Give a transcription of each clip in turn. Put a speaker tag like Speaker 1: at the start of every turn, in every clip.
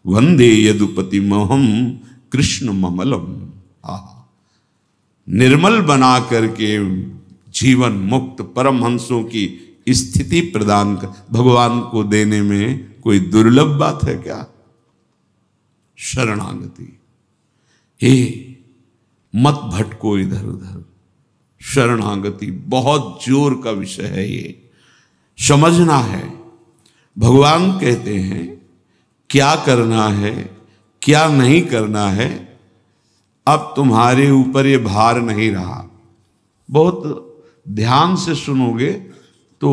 Speaker 1: वंदे यदुपति मोहम कृष्ण ममलम। निर्मल बना करके जीवन मुक्त परमहंसों की स्थिति प्रदान कर भगवान को देने में कोई दुर्लभ बात है क्या? शरणागति। हे मत भटको इधर उधर, शरणागति बहुत जोर का विषय है, ये समझना है। भगवान कहते हैं क्या करना है क्या नहीं करना है, अब तुम्हारे ऊपर ये भार नहीं रहा। बहुत ध्यान से सुनोगे तो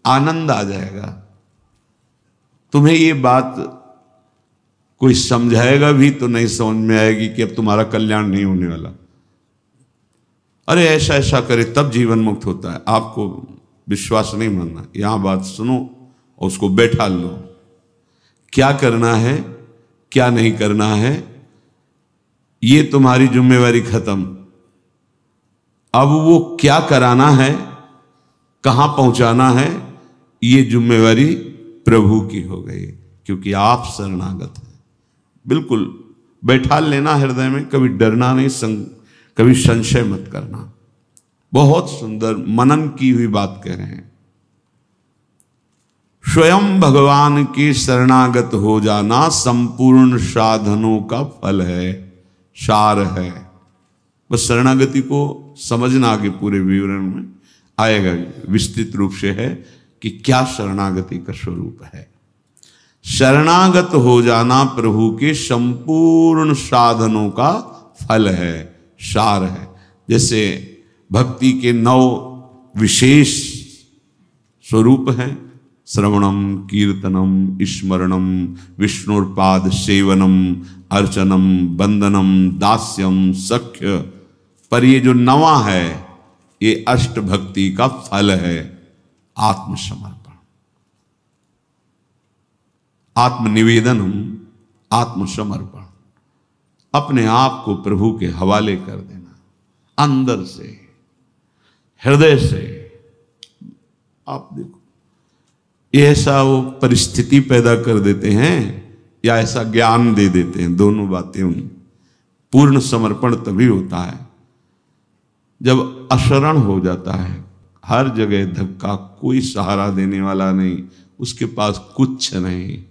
Speaker 1: आनंद आ जाएगा। तुम्हें ये बात कोई समझाएगा भी तो नहीं समझ में आएगी कि अब तुम्हारा कल्याण नहीं होने वाला। अरे ऐसा ऐसा करे तब जीवन मुक्त होता है। आपको विश्वास नहीं मानना, यहां बात सुनो और उसको बैठा लो। क्या करना है क्या नहीं करना है, ये तुम्हारी जिम्मेवारी खत्म। अब वो क्या कराना है, कहां पहुंचाना है, ये जिम्मेवारी प्रभु की हो गई, क्योंकि आप शरणागत हैं। बिल्कुल बैठा लेना हृदय में, कभी डरना नहीं, कभी संशय मत करना। बहुत सुंदर मनन की हुई बात कह रहे हैं। स्वयं भगवान के शरणागत हो जाना संपूर्ण साधनों का फल है, सार है। बस शरणागति को समझना, आगे पूरे विवरण में आएगा, विस्तृत रूप से है कि क्या शरणागति का स्वरूप है। शरणागत हो जाना प्रभु के संपूर्ण साधनों का फल है, सार है। जैसे भक्ति के 9 विशेष स्वरूप हैं, श्रवणम कीर्तनम स्मरणम विष्णुर्पाद सेवनम अर्चनम वंदनम दास्यम सख्य। पर ये जो 9वां है ये अष्ट भक्ति का फल है, आत्मसमर्पण, आत्मनिवेदनम, आत्मसमर्पण। अपने आप को प्रभु के हवाले कर देना, अंदर से हृदय से। आप देखो ये ऐसा वो परिस्थिति पैदा कर देते हैं या ऐसा ज्ञान दे देते हैं, दोनों बातें उन। पूर्ण समर्पण तभी होता है जब अशरण हो जाता है, हर जगह धक्का, कोई सहारा देने वाला नहीं, उसके पास कुछ नहीं,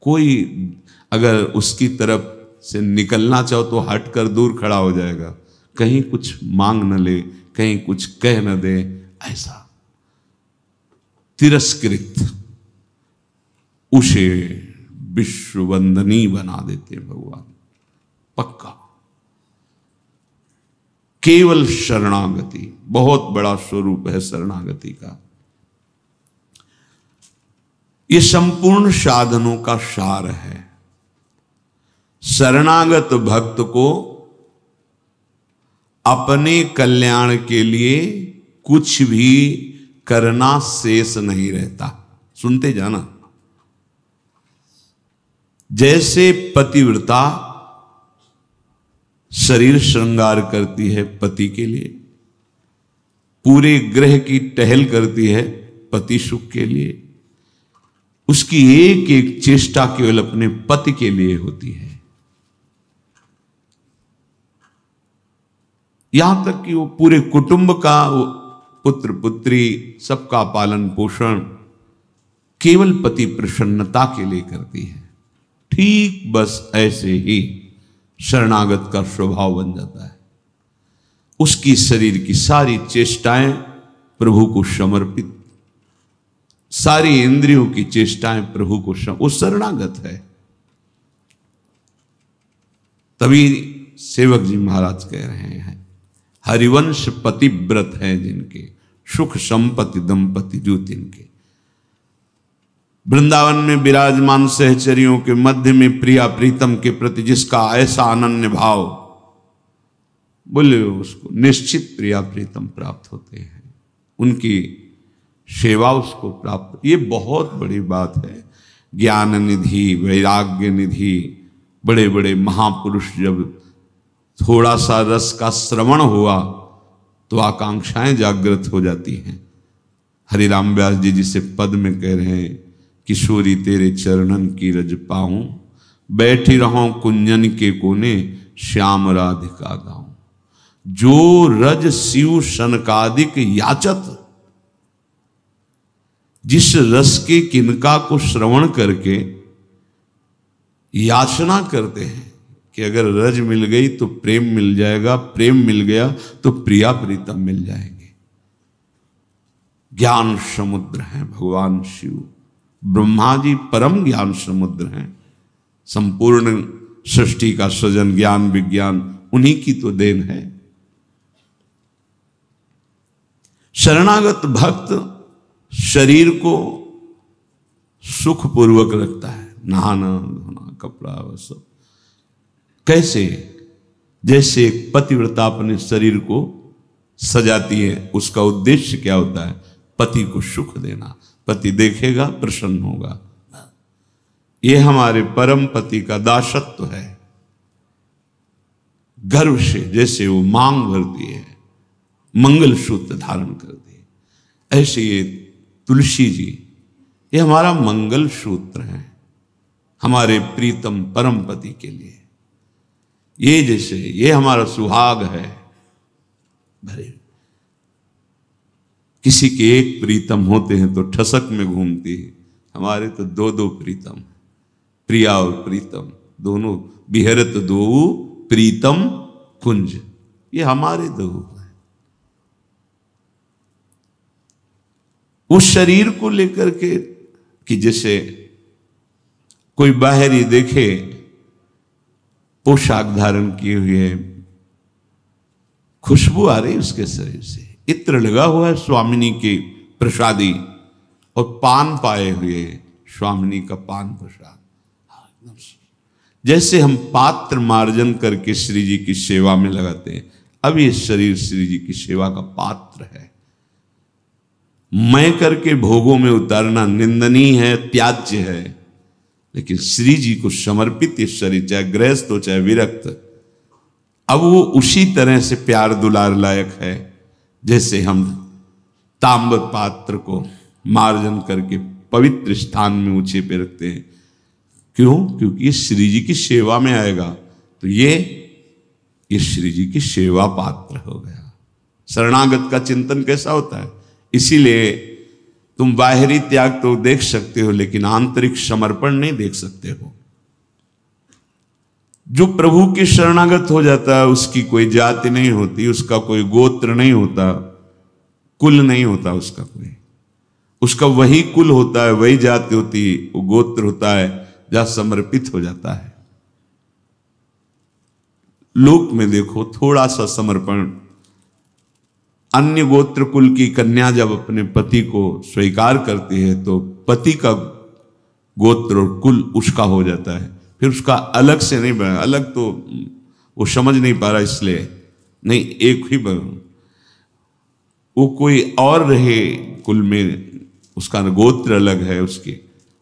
Speaker 1: कोई अगर उसकी तरफ से निकलना चाहो तो हटकर दूर खड़ा हो जाएगा, कहीं कुछ मांग न ले, कहीं कुछ कह न दे, ऐसा तिरस्कृत, उसे विश्ववंदनी बना देते भगवान। पक्का केवल शरणागति बहुत बड़ा स्वरूप है शरणागति का। ये संपूर्ण साधनों का सार है। शरणागत भक्त को अपने कल्याण के लिए कुछ भी करना शेष नहीं रहता। सुनते जाना। जैसे पतिव्रता शरीर श्रृंगार करती है पति के लिए, पूरे ग्रह की टहल करती है पति सुख के लिए, उसकी एक एक चेष्टा केवल अपने पति के लिए होती है। यहां तक कि वो पूरे कुटुंब का, वो पुत्र पुत्री सबका पालन पोषण केवल पति प्रसन्नता के लिए करती है। ठीक बस ऐसे ही शरणागत का स्वभाव बन जाता है। उसकी शरीर की सारी चेष्टाएं प्रभु को समर्पित, सारी इंद्रियों की चेष्टाएं प्रभु को वो शरणागत है। तभी सेवक जी महाराज कह रहे हैं, हरिवंश पतिव्रत हैं जिनके, सुख संपत्ति दंपति जो तिनके। वृंदावन में विराजमान सहचरियों के मध्य में प्रिया प्रीतम के प्रति जिसका ऐसा अनन्य भाव, बोले उसको निश्चित प्रिया प्रीतम प्राप्त होते हैं, उनकी सेवा उसको प्राप्त। ये बहुत बड़ी बात है। ज्ञान निधि, वैराग्य निधि, बड़े बड़े महापुरुष जब थोड़ा सा रस का श्रवण हुआ तो आकांक्षाएं जागृत हो जाती हैं। हरिराम व्यास जी जिसे पद में कह रहे हैं, किशोरी तेरे चरणन की रज पाऊं, बैठी रहूं कुंजन के कोने, श्याम राधिका गाऊं। जो रज शिव शनकादिक याचत, जिस रस के किनका को श्रवण करके याचना करते हैं कि अगर रज मिल गई तो प्रेम मिल जाएगा, प्रेम मिल गया तो प्रिया प्रीतम मिल जाएंगे। ज्ञान समुद्र हैं भगवान शिव, ब्रह्मा जी परम ज्ञान समुद्र हैं। संपूर्ण सृष्टि का सृजन, ज्ञान विज्ञान उन्हीं की तो देन है। शरणागत भक्त शरीर को सुखपूर्वक रखता है, नहाना धोना कपड़ा वह सब। कैसे? जैसे एक पतिव्रता अपने शरीर को सजाती है, उसका उद्देश्य क्या होता है? पति को सुख देना। पति देखेगा प्रसन्न होगा। यह हमारे परम पति का दासत्व है। गर्व से जैसे वो मांग भरती है, मंगल सूत्र धारण करती है, ऐसे ये तुलसी जी, ये हमारा मंगल सूत्र है हमारे प्रीतम परम पति के लिए। ये जैसे ये हमारा सुहाग है। भरे किसी के एक प्रीतम होते हैं तो ठसक में घूमती है, हमारे तो दो दो प्रीतम, प्रिया और प्रीतम दोनों। बिहरत दो प्रीतम कुंज, ये हमारे दो हैं। उस शरीर को लेकर के कि जैसे कोई बाहरी देखे पोशाक धारण किए हुए, खुशबू आ रही उसके शरीर से, इत्र लगा हुआ है स्वामिनी की प्रसादी, और पान पाए हुए स्वामिनी का पान प्रसाद। जैसे हम पात्र मार्जन करके श्री जी की सेवा में लगाते हैं, अब ये शरीर श्री जी की सेवा का पात्र है। मैं करके भोगों में उतारना निंदनीय है, त्याज्य है, लेकिन श्री जी को समर्पित ये शरीर, चाहे गृहस्थ हो चाहे विरक्त, अब वो उसी तरह से प्यार दुलार लायक है जैसे हम ताम्र पात्र को मार्जन करके पवित्र स्थान में ऊंचे पे रखते हैं। क्यों? क्योंकि ये श्री जी की सेवा में आएगा, तो ये श्री जी की सेवा पात्र हो गया। शरणागत का चिंतन कैसा होता है? इसीलिए तुम बाहरी त्याग तो देख सकते हो, लेकिन आंतरिक समर्पण नहीं देख सकते हो। जो प्रभु के शरणागत हो जाता है, उसकी कोई जाति नहीं होती, उसका कोई गोत्र नहीं होता, कुल नहीं होता उसका कोई, उसका वही कुल होता है, वही जाति होती है, वो गोत्र होता है जहां समर्पित हो जाता है। लोक में देखो थोड़ा सा समर्पण, अन्य गोत्र कुल की कन्या जब अपने पति को स्वीकार करती है तो पति का गोत्र और कुल उसका हो जाता है, फिर उसका अलग से नहीं बना। अलग तो वो समझ नहीं पा रहा, इसलिए नहीं, एक ही बना, वो कोई और रहे कुल में, उसका गोत्र अलग है उसके।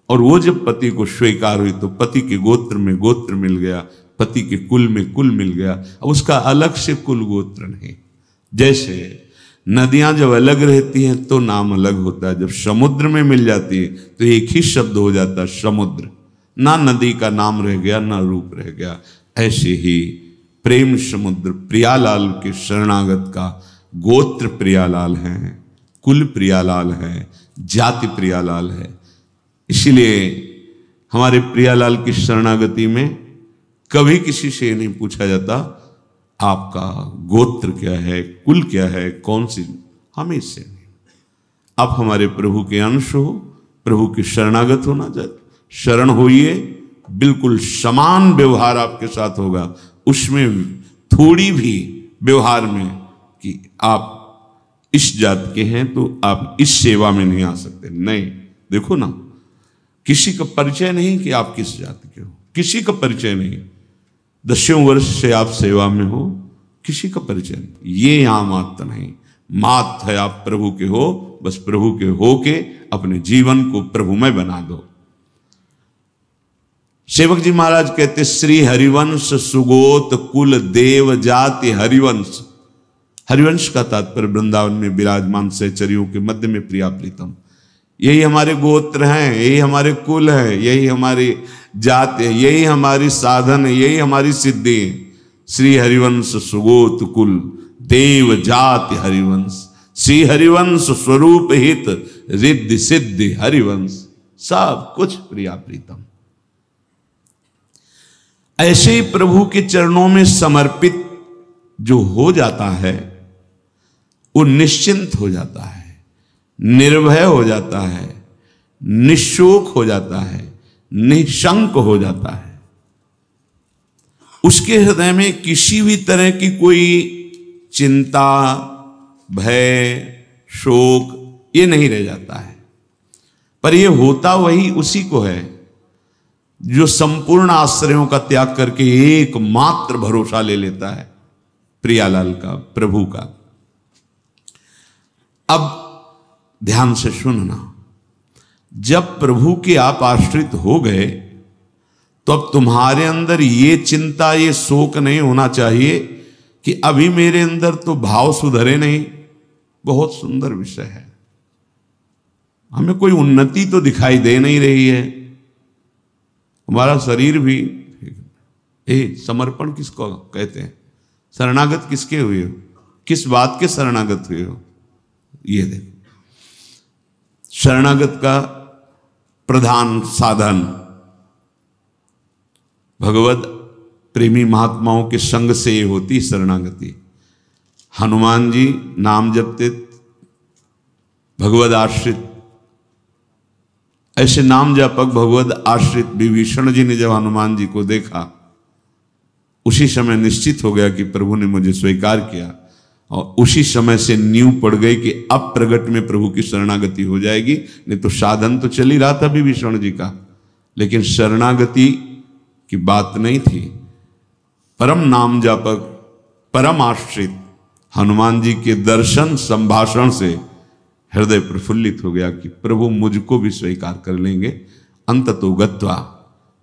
Speaker 1: और वो जब पति को स्वीकार हुई तो पति के गोत्र में गोत्र मिल गया, पति के कुल में कुल मिल गया, अब उसका अलग से कुल गोत्र नहीं। जैसे नदियां जब अलग रहती हैं तो नाम अलग होता है, जब समुद्र में मिल जाती है तो एक ही शब्द हो जाता है समुद्र, ना नदी का नाम रह गया ना रूप रह गया। ऐसे ही प्रेम समुद्र प्रियालाल के शरणागत का गोत्र प्रियालाल है, कुल प्रियालाल है, जाति प्रियालाल है। इसीलिए हमारे प्रियालाल की शरणागति में कभी किसी से नहीं पूछा जाता आपका गोत्र क्या है, कुल क्या है, कौन सी, हमें इससे नहीं। आप हमारे प्रभु के अंश हो, प्रभु के शरणागत होना चाहिए, शरण होइए, बिल्कुल समान व्यवहार आपके साथ होगा। उसमें थोड़ी भी व्यवहार में कि आप इस जात के हैं तो आप इस सेवा में नहीं आ सकते, नहीं। देखो ना, किसी का परिचय नहीं कि आप किस जाति के हो, किसी का परिचय नहीं। 10 वर्ष से आप सेवा में हो, किसी का परिचय नहीं। ये यहां मात्र नहीं, मात है आप प्रभु के हो, बस प्रभु के हो के अपने जीवन को प्रभुमय बना दो। सेवक जी महाराज कहते, श्री हरिवंश सुगोत कुल देव जाति हरिवंश। हरिवंश का तात्पर्य वृंदावन में विराजमान सहचरियों के मध्य में प्रिया प्रीतम, यही हमारे गोत्र हैं, यही हमारे कुल है, यही हमारी जाते हैं, यही हमारी साधन है, यही हमारी सिद्धि है। श्री हरिवंश सुगोत कुल देव जाति हरिवंश, श्री हरिवंश स्वरूप हित रिद्धि सिद्धि हरिवंश, सब कुछ प्रिया प्रीतम। ऐसे ही प्रभु के चरणों में समर्पित जो हो जाता है वो निश्चिंत हो जाता है, निर्भय हो जाता है, निशोक हो जाता है, निशंक हो जाता है। उसके हृदय में किसी भी तरह की कोई चिंता, भय, शोक ये नहीं रह जाता है। पर ये होता वही उसी को है जो संपूर्ण आश्रयों का त्याग करके एकमात्र भरोसा ले लेता है प्रियालाल का, प्रभु का। अब ध्यान से सुनना, जब प्रभु के आप आश्रित हो गए तो अब तुम्हारे अंदर ये चिंता, ये शोक नहीं होना चाहिए कि अभी मेरे अंदर तो भाव सुधरे नहीं। बहुत सुंदर विषय है, हमें कोई उन्नति तो दिखाई दे नहीं रही है, हमारा शरीर भी। समर्पण किसको कहते हैं? शरणागत किसके हुए हो? किस बात के शरणागत हुए हो? ये देखो, शरणागत का प्रधान साधन भगवत प्रेमी महात्माओं के संग से ये होती शरणागति। हनुमान जी नाम जपते, भगवद आश्रित, ऐसे नाम जापक भगवद आश्रित विभीषण जी ने जब हनुमान जी को देखा, उसी समय निश्चित हो गया कि प्रभु ने मुझे स्वीकार किया, और उसी समय से नींव पड़ गई कि अब प्रगट में प्रभु की शरणागति हो जाएगी। नहीं तो साधन तो चल ही रहा था विभीषण जी का, लेकिन शरणागति की बात नहीं थी। परम नाम जापक, परम आश्रित हनुमान जी के दर्शन संभाषण से हृदय प्रफुल्लित हो गया कि प्रभु मुझको भी स्वीकार कर लेंगे। अंततो गत्वा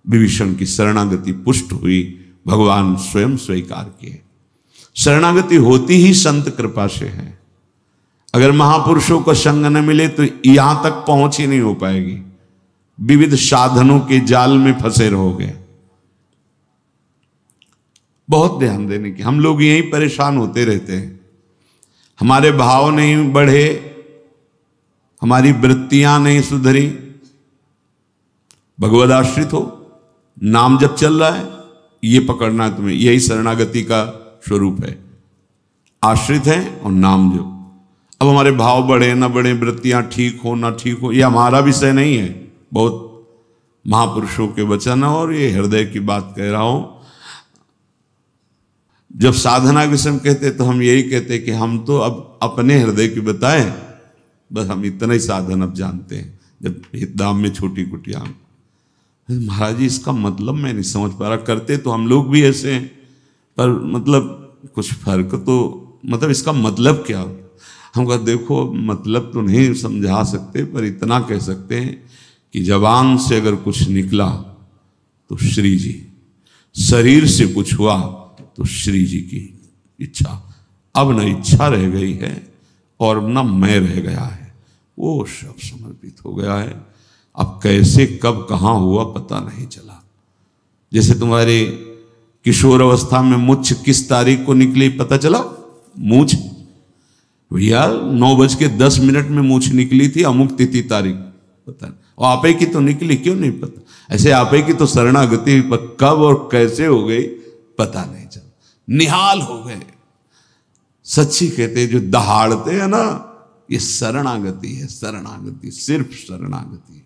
Speaker 1: विभीषण की शरणागति पुष्ट हुई, भगवान स्वयं स्वीकार किए। शरणागति होती ही संत कृपा से है। अगर महापुरुषों का संग न मिले तो यहां तक पहुंच ही नहीं हो पाएगी, विविध साधनों के जाल में फंसे रहोगे। बहुत ध्यान देने की, हम लोग यही परेशान होते रहते हैं, हमारे भाव नहीं बढ़े, हमारी वृत्तियां नहीं सुधरी। भगवद आश्रित हो, नाम जब चल रहा है ये पकड़ना है तुम्हें, यही शरणागति का स्वरूप है। आश्रित है और नाम जप। अब हमारे भाव बढ़े ना बढ़े, वृत्तियां ठीक हो ना ठीक हो, ये हमारा विषय नहीं है। बहुत महापुरुषों के वचन और ये हृदय की बात कह रहा हूं। जब साधना के समय कहते तो हम यही कहते कि हम तो अब अपने हृदय की बताएं, बस हम इतना ही साधन अब जानते हैं। जब हितधाम में छोटी कुटिया, महाराज जी इसका मतलब मैं नहीं समझ पा रहा, करते तो हम लोग भी ऐसे हैं, पर मतलब कुछ फर्क तो, मतलब इसका मतलब क्या? हम कहा देखो मतलब तो नहीं समझा सकते, पर इतना कह सकते हैं कि जबान से अगर कुछ निकला तो श्री जी, शरीर से कुछ हुआ तो श्री जी की इच्छा। अब न इच्छा रह गई है और न मैं रह गया है, वो सब समर्पित हो गया है। अब कैसे कब कहाँ हुआ पता नहीं चला। जैसे तुम्हारे किशोर अवस्था में मुछ किस तारीख को निकली पता चला? मूछ भैया 9:10 में मूछ निकली थी, अमुक तिथि तारीख पता नहीं। और आपे की तो निकली, क्यों नहीं पता? ऐसे आपे की तो शरणागति कब और कैसे हो गई पता नहीं चला, निहाल हो गए। सच्ची कहते जो दहाड़ते हैं ना, ये शरणागति है। शरणागति, सिर्फ शरणागति।